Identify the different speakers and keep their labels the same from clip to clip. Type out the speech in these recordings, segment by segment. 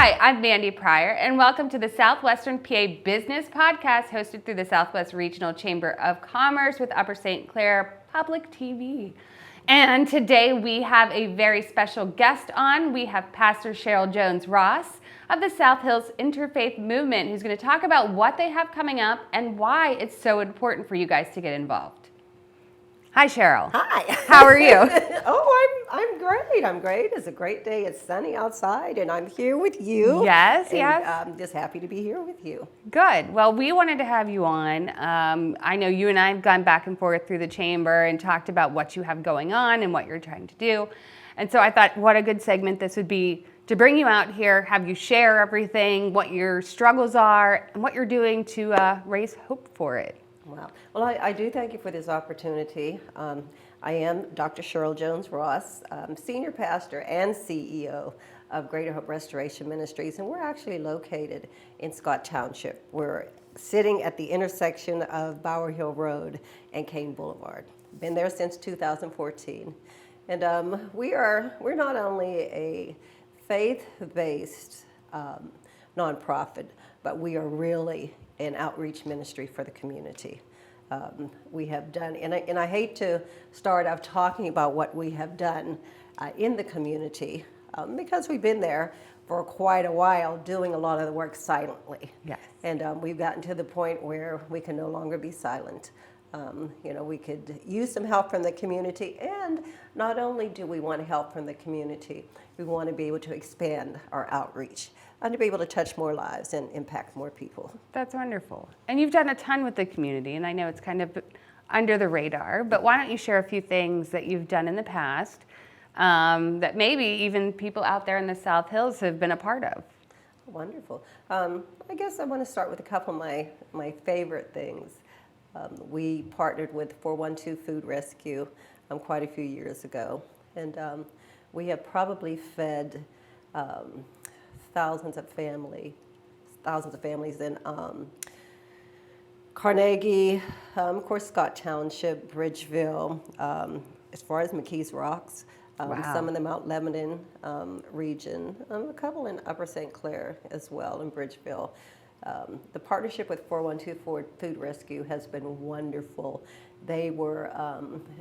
Speaker 1: Hi, I'm Mandy Pryor, and welcome to the Southwestern PA Business Podcast, hosted through the Southwest Regional Chamber of Commerce with Upper St. Clair Public TV. And today we have a very special guest on. We have Pastor Cheryl Jones-Ross of the South Hills Interfaith Movement, who's going to talk about what they have coming up and why it's so important for you guys to get involved. Hi, Cheryl.
Speaker 2: Hi.
Speaker 1: How are you?
Speaker 2: I'm great. I'm great. It's a great day. It's sunny outside, and I'm here with you.
Speaker 1: Yes,
Speaker 2: and,
Speaker 1: yes.
Speaker 2: I'm just happy to be here with you.
Speaker 1: Good. Well, we wanted to have you on. I know you and I have gone back and forth through the chamber and talked about what you have going on and what you're trying to do. And so I thought what a good segment this would be to bring you out here, have you share everything, what your struggles are, and what you're doing to raise hope for it.
Speaker 2: Wow. Well, I do thank you for this opportunity. I am Dr. Cheryl Jones-Ross, Senior Pastor and CEO of Greater Hope Restoration Ministries, and we're actually located in Scott Township. We're sitting at the intersection of Bower Hill Road and Kane Boulevard. Been there since 2014. And we're not only a faith-based nonprofit, but we are really an outreach ministry for the community. We have done, and I hate to start off talking about what we have done in the community because we've been there for quite a while doing a lot of the work silently.
Speaker 1: Yes.
Speaker 2: And we've gotten to the point where we can no longer be silent. We could use some help from the community, and not only do we want help from the community, we want to be able to expand our outreach and to be able to touch more lives and impact more people.
Speaker 1: That's wonderful. And you've done a ton with the community, and I know it's kind of under the radar, but why don't you share a few things that you've done in the past that maybe even people out there in the South Hills have been a part of?
Speaker 2: Wonderful. I guess I want to start with a couple of my favorite things. We partnered with 412 Food Rescue quite a few years ago, and we have probably fed thousands of families in Carnegie, of course, Scott Township, Bridgeville, as far as McKees Rocks,
Speaker 1: Wow.
Speaker 2: some in the Mount Lebanon region, a couple in Upper St. Clair as well, in Bridgeville. The partnership with 412 Food Rescue has been wonderful. They were,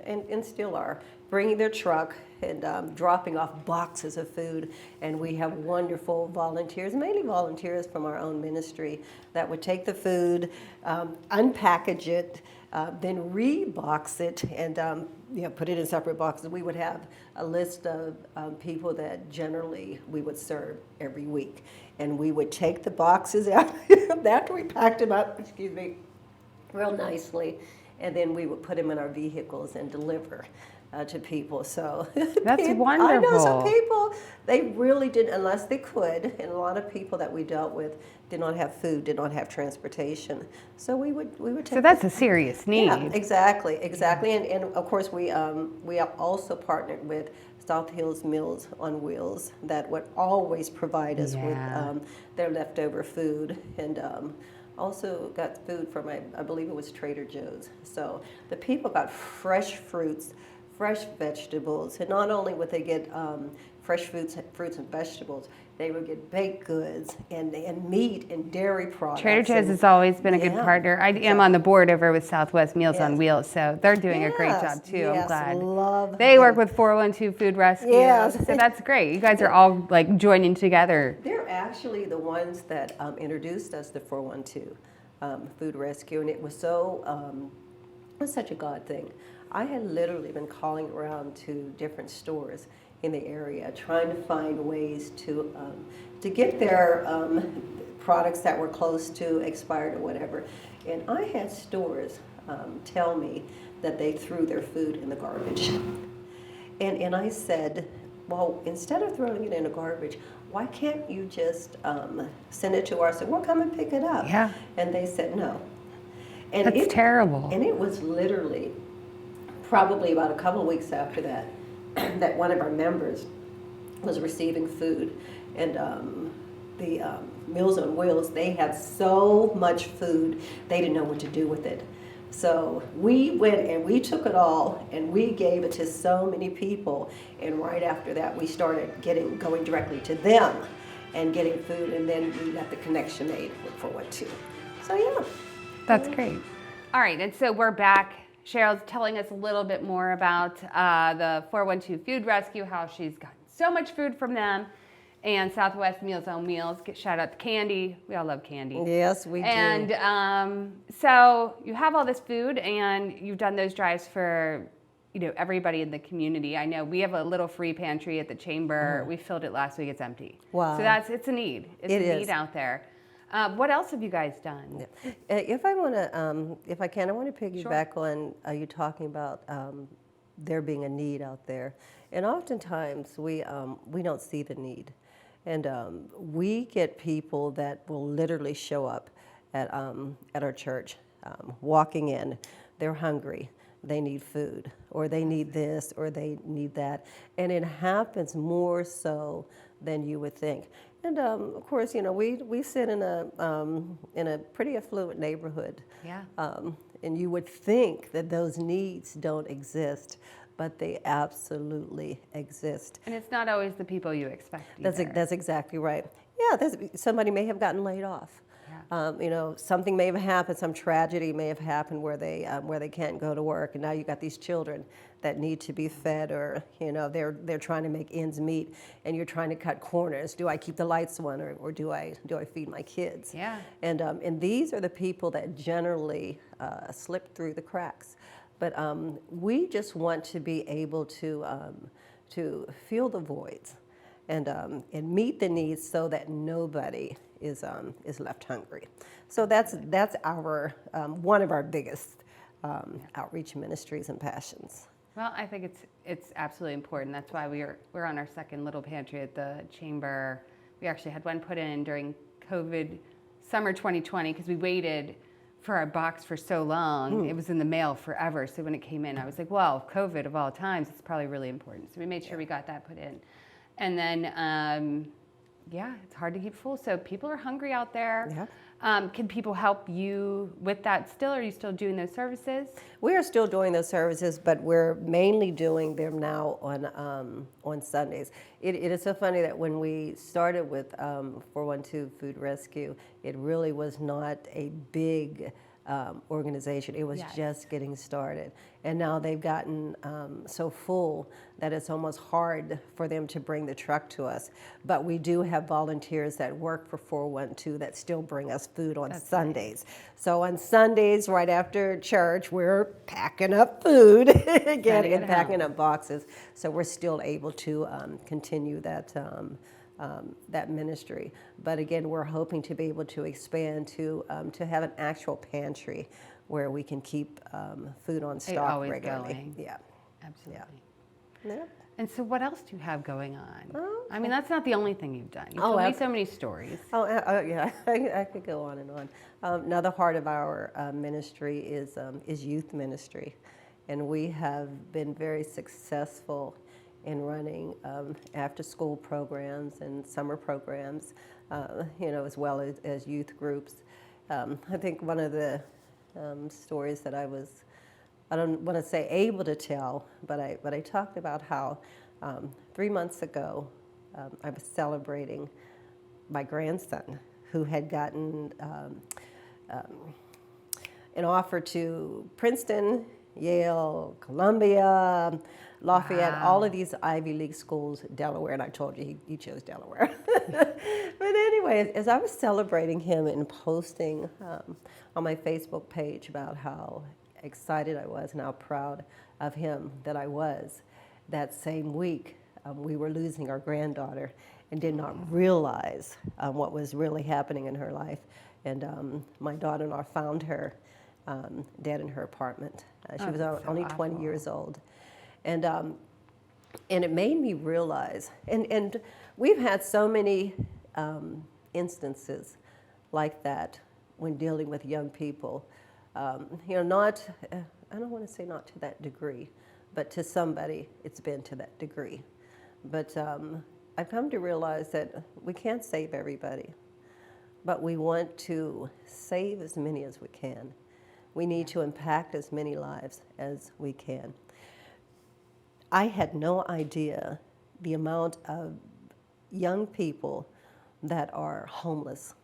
Speaker 2: and still are, bringing their truck and dropping off boxes of food. And we have wonderful volunteers, mainly volunteers from our own ministry, that would take the food, unpackage it, then rebox it, and put it in separate boxes. We would have a list of people that generally we would serve every week. And we would take the boxes out after we packed them up, real nicely, and then we would put them in our vehicles and deliver to people. So
Speaker 1: That's wonderful.
Speaker 2: I know some people, they really didn't, unless they could, and a lot of people that we dealt with did not have food, did not have transportation. So we would take.
Speaker 1: So that's a serious need.
Speaker 2: Yeah, exactly. And of course we also partnered with South Hills Meals on Wheels that would always provide us with their leftover food, and also got food from, I believe it was Trader Joe's. So the people got fresh fruits, fresh vegetables, and not only would they get fresh fruits and vegetables, they would get baked goods and meat and dairy products.
Speaker 1: Trader Joe's has always been a good partner. I am on the board over with Southwest Meals on Wheels, so they're doing a great job too. I'm glad.
Speaker 2: Love
Speaker 1: they
Speaker 2: them.
Speaker 1: work with 412 Food Rescue, so that's great. You guys are all like joining together.
Speaker 2: They're actually the ones that introduced us to 412 Food Rescue, and it was such a God thing. I had literally been calling around to different stores in the area, trying to find ways to get their products that were close to expired or whatever. And I had stores tell me that they threw their food in the garbage. And I said, well, instead of throwing it in the garbage, why can't you just send it to us and we'll come and pick it up?
Speaker 1: Yeah.
Speaker 2: And they said no. And
Speaker 1: That's terrible.
Speaker 2: And it was literally probably about a couple of weeks after that, that one of our members was receiving food, and the Meals on Wheels, they had so much food, they didn't know what to do with it. So we went and we took it all and we gave it to so many people, and right after that we started going directly to them. and getting food, and then we got the connection made with 412. So yeah.
Speaker 1: That's great. All right, and so we're back. Cheryl's telling us a little bit more about the 412 Food Rescue, how she's gotten so much food from them, and Southwest Meals on Wheels. Shout out to Candy. We all love Candy.
Speaker 2: Yes, we do.
Speaker 1: And so you have all this food, and you've done those drives for everybody in the community. I know we have a little free pantry at the chamber. We filled it last week. It's empty.
Speaker 2: Wow.
Speaker 1: So it's a need. It's a need out there. What else have you guys done?
Speaker 2: Yeah. If I can, I want to piggyback on you talking about there being a need out there, and oftentimes we don't see the need, and we get people that will literally show up at our church, walking in, they're hungry, they need food, or they need this, or they need that, and it happens more so than you would think. And of course, we sit in a pretty affluent neighborhood.
Speaker 1: Yeah.
Speaker 2: And you would think that those needs don't exist, but they absolutely exist.
Speaker 1: And it's not always the people you expect
Speaker 2: That's exactly right. Yeah, somebody may have gotten laid off.
Speaker 1: Yeah.
Speaker 2: Something may have happened, some tragedy may have happened where they can't go to work, and now you got these children that need to be fed, or they're trying to make ends meet, and you're trying to cut corners. Do I keep the lights on, or do I feed my kids?
Speaker 1: Yeah.
Speaker 2: And these are the people that generally slip through the cracks. But we just want to be able to fill the voids and meet the needs so that nobody is left hungry. So that's our one of our biggest outreach ministries and passions.
Speaker 1: Well, I think it's absolutely important. That's why we're on our second little pantry at the chamber. We actually had one put in during COVID summer 2020 because we waited for our box for so long. It was in the mail forever. So when it came in, I was like, well, COVID of all times, it's probably really important. So we made sure we got that put in. And then, it's hard to keep full. So people are hungry out there.
Speaker 2: Yeah.
Speaker 1: Can people help you with that still? Are you still doing those services? We
Speaker 2: are still doing those services, but we're mainly doing them now on Sundays. It is so funny that when we started with 412 Food Rescue, it really was not a big organization. It was just getting started. And now they've gotten so full that it's almost hard for them to bring the truck to us. But we do have volunteers that work for 412 that still bring us food on Sundays. Nice. So on Sundays, right after church, we're packing up food again and packing up boxes. So we're still able to continue that that ministry. But again, we're hoping to be able to expand to have an actual pantry where we can keep food on stock regularly.
Speaker 1: Going.
Speaker 2: Yeah,
Speaker 1: absolutely.
Speaker 2: Yeah.
Speaker 1: And so, what else do you have going on?
Speaker 2: Oh,
Speaker 1: I mean, that's not the only thing you've done. You've told me so many stories.
Speaker 2: Yeah, I could go on and on. Another part of our ministry is youth ministry, and we have been very successful in running after-school programs and summer programs, as well as youth groups. I think one of the stories that I don't want to say able to tell, but I talked about how 3 months ago I was celebrating my grandson who had gotten an offer to Princeton, Yale, Columbia, Lafayette, all of these Ivy League schools, Delaware, and I told you he chose Delaware. But anyway, as I was celebrating him and posting on my Facebook page about how excited I was and how proud of him that I was, that same week we were losing our granddaughter and did not realize what was really happening in her life. And my daughter-in-law found her dead in her apartment. She was only 20 years old. And it made me realize, and we've had so many instances like that when dealing with young people. Not, I don't want to say not to that degree, but to somebody it's been to that degree. But I've come to realize that we can't save everybody, but we want to save as many as we can. We need to impact as many lives as we can. I had no idea the amount of young people that are homeless,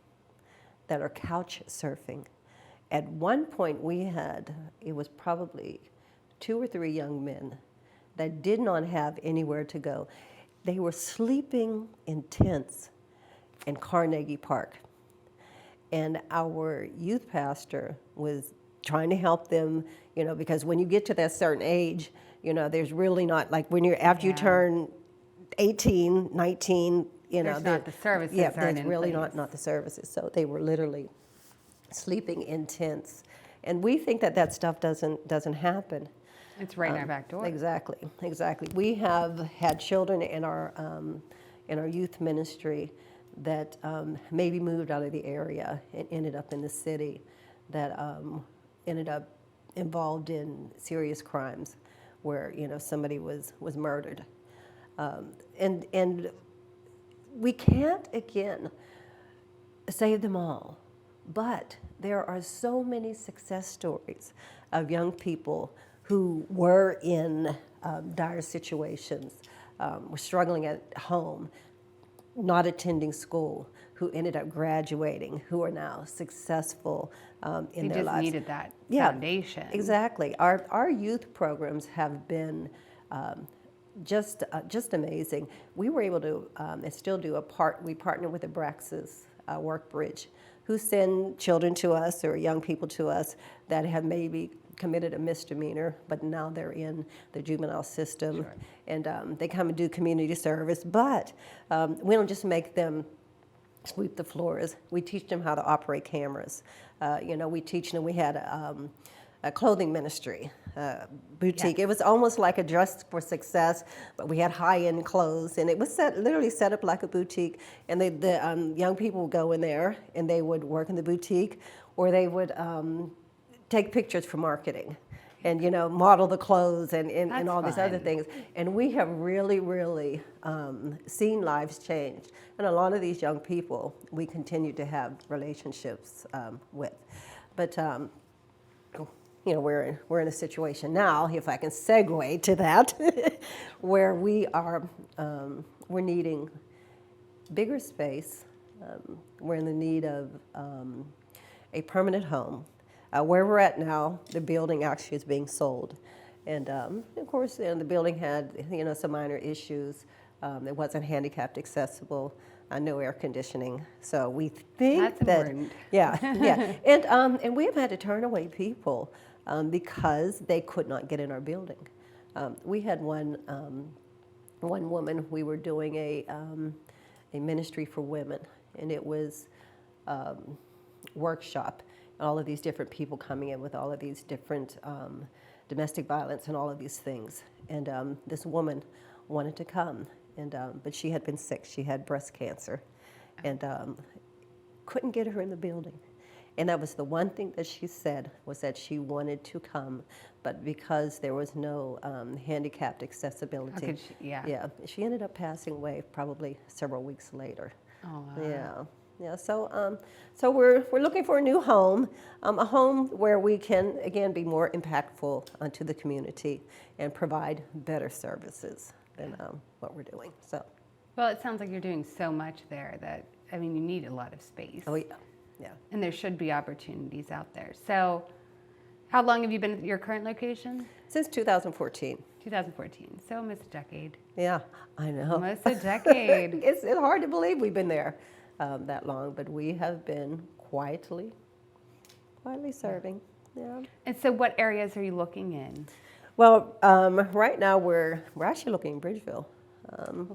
Speaker 2: that are couch surfing. At one point it was probably 2 or 3 young men that did not have anywhere to go. They were sleeping in tents in Carnegie Park. And our youth pastor was trying to help them, because when you get to that certain age, there's really not, like when after you turn 18, 19,
Speaker 1: there's not the services
Speaker 2: yeah,
Speaker 1: aren't
Speaker 2: there's
Speaker 1: in
Speaker 2: really
Speaker 1: place.
Speaker 2: not the services. So they were literally sleeping in tents. And we think that stuff doesn't happen.
Speaker 1: It's right in our back door.
Speaker 2: Exactly. We have had children in our youth ministry that maybe moved out of the area and ended up in the city, that ended up involved in serious crimes, where somebody was murdered, and we can't again save them all, but there are so many success stories of young people who were in dire situations, were struggling at home, not attending school, who ended up graduating, who are now successful in their lives.
Speaker 1: You just needed that foundation.
Speaker 2: Exactly. Our youth programs have been just amazing. We were able to, and still do, we partner with the Braxis Work Bridge, who send children to us or young people to us that have maybe committed a misdemeanor, but now they're in the juvenile system.
Speaker 1: Sure.
Speaker 2: And they come and do community service. But we don't just make them sweep the floors. We teach them how to operate cameras. We teach them. We had a clothing ministry, boutique. Yes. It was almost like a Dress for Success, but we had high-end clothes, and it was literally set up like a boutique. And the young people would go in there, and they would work in the boutique, or they would take pictures for marketing, and model the clothes and all these other things. And we have really seen lives change. And a lot of these young people we continue to have relationships with. But we're in a situation now, if I can segue to that, where we're needing bigger space. We're in the need of a permanent home. Where we're at now, the building actually is being sold. And of course, the building had some minor issues. It wasn't handicapped accessible, no air conditioning. So we think
Speaker 1: that's important.
Speaker 2: Yeah. And we have had to turn away people because they could not get in our building. We had one woman. We were doing a ministry for women, and it was workshop. All of these different people coming in with all of these different domestic violence and all of these things. And this woman wanted to come, but she had been sick. She had breast cancer, and couldn't get her in the building. And that was the one thing that she said, was that she wanted to come, but because there was no handicapped accessibility. She ended up passing away probably several weeks later.
Speaker 1: Oh, wow.
Speaker 2: Yeah. So we're looking for a new home, a home where we can again be more impactful to the community and provide better services than what we're doing. So.
Speaker 1: Well, it sounds like you're doing so much there that you need a lot of space.
Speaker 2: Oh yeah. Yeah.
Speaker 1: And there should be opportunities out there. So, how long have you been at your current location?
Speaker 2: Since 2014.
Speaker 1: 2014. So almost a decade.
Speaker 2: Yeah, I know.
Speaker 1: Almost a decade.
Speaker 2: It's hard to believe we've been there that long, but we have been quietly serving. Yeah.
Speaker 1: And so, what areas are you looking in?
Speaker 2: Well, right now we're actually looking in Bridgeville.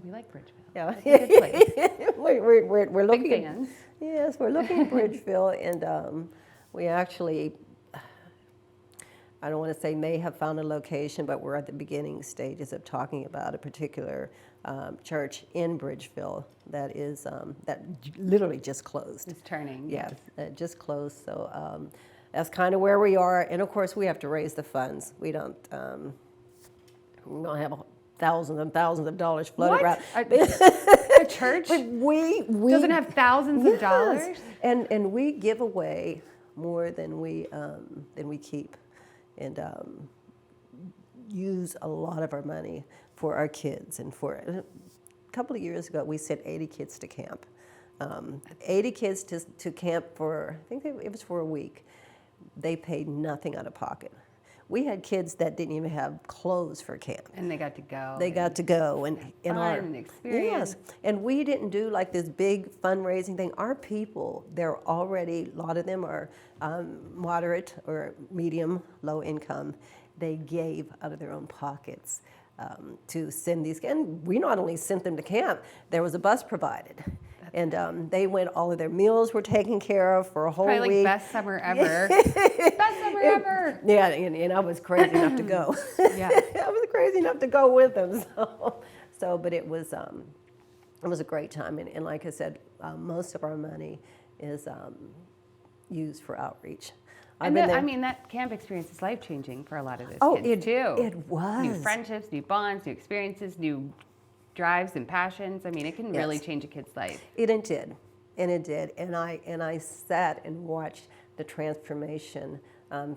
Speaker 1: We like Bridgeville.
Speaker 2: Yeah,
Speaker 1: That's a good place.
Speaker 2: we're looking.
Speaker 1: Big fans.
Speaker 2: Yes, we're looking at Bridgeville, and we actually, I don't want to say may have found a location, but we're at the beginning stages of talking about a particular church in Bridgeville that is that literally just closed.
Speaker 1: It's turning.
Speaker 2: Yeah, it just closed. So that's kind of where we are, and of course we have to raise the funds. We don't have thousands and thousands of dollars floating around.
Speaker 1: A church
Speaker 2: but we
Speaker 1: doesn't have thousands of dollars,
Speaker 2: and we give away more than we keep, and use a lot of our money for our kids. And for a couple of years ago, we sent 80 kids to camp. 80 kids to camp for, I think it was for a week. They paid nothing out of pocket. We had kids that didn't even have clothes for camp.
Speaker 1: And they got to go.
Speaker 2: They got to go and
Speaker 1: fun experience.
Speaker 2: Yes, and we didn't do like this big fundraising thing. Our people, they're already, a lot of them are moderate or medium, low income. They gave out of their own pockets to send these. And we not only sent them to camp, there was a bus provided. And they went, all of their meals were taken care of for a whole
Speaker 1: Probably
Speaker 2: week.
Speaker 1: Like best summer ever. Best summer ever.
Speaker 2: Yeah, and I was crazy enough to go.
Speaker 1: Yeah.
Speaker 2: I was crazy enough to go with them. But it was a great time. And like I said, most of our money is used for outreach.
Speaker 1: And that camp experience is life-changing for a lot of those kids, too.
Speaker 2: It was.
Speaker 1: New friendships, new bonds, new experiences, new drives and passions. I mean, it can really change a kid's life.
Speaker 2: It did. And I sat and watched the transformation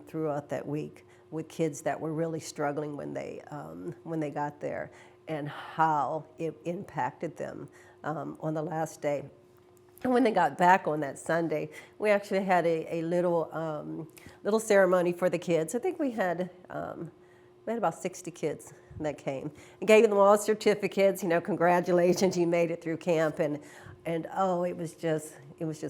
Speaker 2: throughout that week with kids that were really struggling when they got there, and how it impacted them on the last day. And when they got back on that Sunday, we actually had a little ceremony for the kids. I think we had about 60 kids that came, and gave them all certificates. Congratulations, you made it through camp, and oh, it was just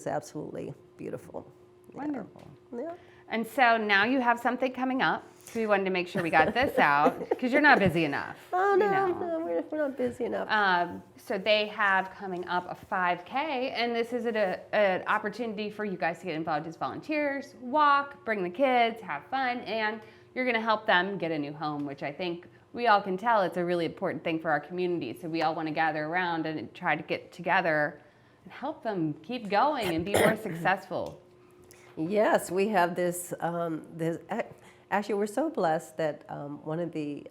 Speaker 2: absolutely beautiful.
Speaker 1: Wonderful.
Speaker 2: Yeah.
Speaker 1: And so now you have something coming up. So we wanted to make sure we got this out because you're not busy enough.
Speaker 2: Oh no, we're not busy enough.
Speaker 1: So they have coming up a 5K, and this is an opportunity for you guys to get involved as volunteers, walk, bring the kids, have fun, and you're going to help them get a new home, which I think we all can tell it's a really important thing for our community. So we all want to gather around and try to get together and help them keep going and be more successful.
Speaker 2: Yes, we have this. Actually, we're so blessed that one of the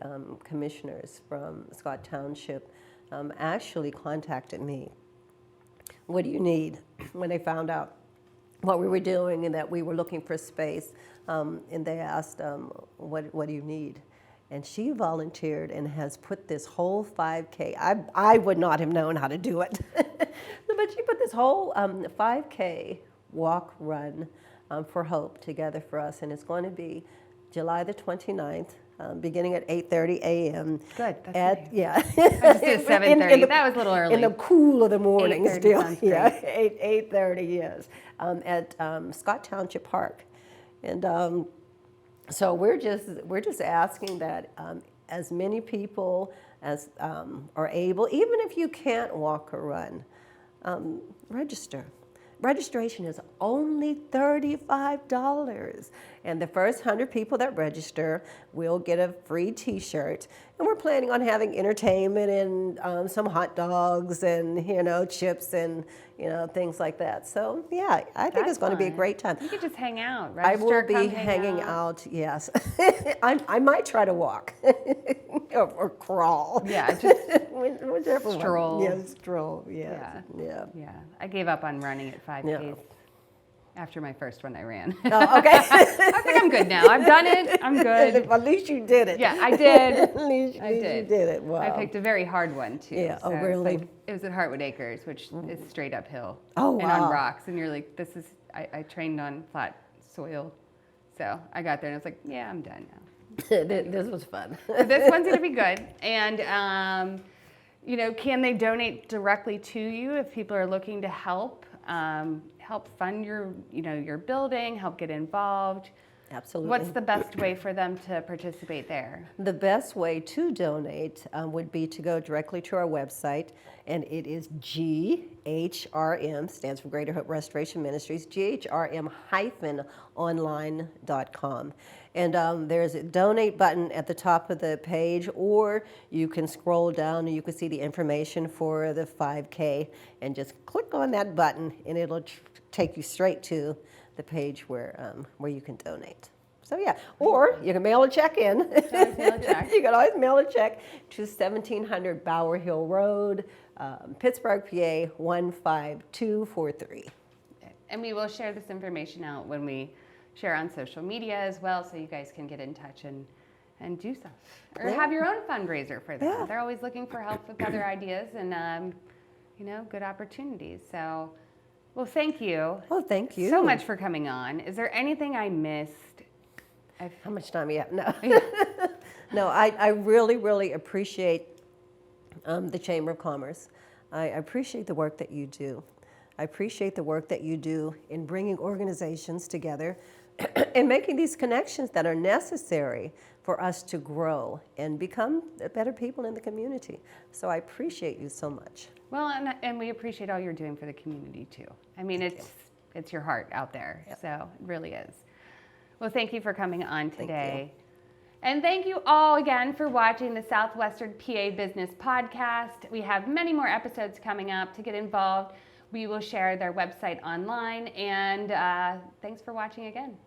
Speaker 2: commissioners from Scott Township actually contacted me. What do you need? When they found out what we were doing and that we were looking for space, and they asked, what do you need? And she volunteered and has put this whole 5K. I would not have known how to do it. But she put this whole 5K walk, run for Hope together for us. And it's going to be July the 29th, beginning at 8:30 a.m.
Speaker 1: Good. That's nice.
Speaker 2: Yeah.
Speaker 1: I just did 7:30. That was a little early.
Speaker 2: In the cool of the morning still.
Speaker 1: Sounds
Speaker 2: Yeah,
Speaker 1: great.
Speaker 2: 8:30, yes. At Scott Township Park. And so we're just asking that as many people as are able, even if you can't walk or run, register. Registration is only $35, and the first 100 people that register will get a free T-shirt. And we're planning on having entertainment and some hot dogs and chips and things like that. So yeah, I think it's going to be a great time.
Speaker 1: You could just hang out.
Speaker 2: I
Speaker 1: Register,
Speaker 2: will be hanging out. Yes, I might try to walk or crawl.
Speaker 1: Yeah, just
Speaker 2: whichever
Speaker 1: stroll.
Speaker 2: one. Yeah, stroll. Yes. Yeah.
Speaker 1: Yeah. I gave up on running at 5Ks after my first one I ran.
Speaker 2: Oh, okay.
Speaker 1: I think I'm good now. I've done it. I'm good.
Speaker 2: At least you did it.
Speaker 1: Yeah, I did.
Speaker 2: At least
Speaker 1: I did.
Speaker 2: you did it. Wow.
Speaker 1: I picked a very hard one too.
Speaker 2: Yeah.
Speaker 1: So
Speaker 2: Oh, really?
Speaker 1: it was at Hartwood Acres, which is straight uphill.
Speaker 2: Oh,
Speaker 1: and
Speaker 2: wow.
Speaker 1: on rocks, and you're like, I trained on flat soil, so I got there and I was like, yeah, I'm done now.
Speaker 2: This was fun.
Speaker 1: So this one's gonna be good, and can they donate directly to you if people are looking to help fund your building, help get involved?
Speaker 2: Absolutely.
Speaker 1: What's the best way for them to participate there?
Speaker 2: The best way to donate would be to go directly to our website, and it is GHRM, stands for Greater Hope Restoration Ministries, GHRM-online.com. And there's a donate button at the top of the page, or you can scroll down and you can see the information for the 5K, and just click on that button and it'll take you straight to the page where you can donate. So yeah, or you can mail a check in.
Speaker 1: Always mail a check.
Speaker 2: You can always mail a check to 1700 Bower Hill Road, Pittsburgh, PA 15243.
Speaker 1: And we will share this information out when we share on social media as well, so you guys can get in touch and do stuff. Or have your own fundraiser for them.
Speaker 2: Yeah.
Speaker 1: They're always looking for help with other ideas and good opportunities. So Well, thank you.
Speaker 2: Oh, thank you.
Speaker 1: So much for coming on. Is there anything I missed?
Speaker 2: How much time you have? No. No, I really, really appreciate the Chamber of Commerce. I appreciate the work that you do. I appreciate the work that you do in bringing organizations together and making these connections that are necessary for us to grow and become better people in the community. So I appreciate you so much.
Speaker 1: Well, and we appreciate all you're doing for the community too. I mean, it's your heart out there,
Speaker 2: Yep.
Speaker 1: so it really is. Well, thank you for coming on today.
Speaker 2: Thank you.
Speaker 1: And thank you all again for watching the Southwestern PA Business Podcast. We have many more episodes coming up. To get involved, we will share their website online. And thanks for watching again.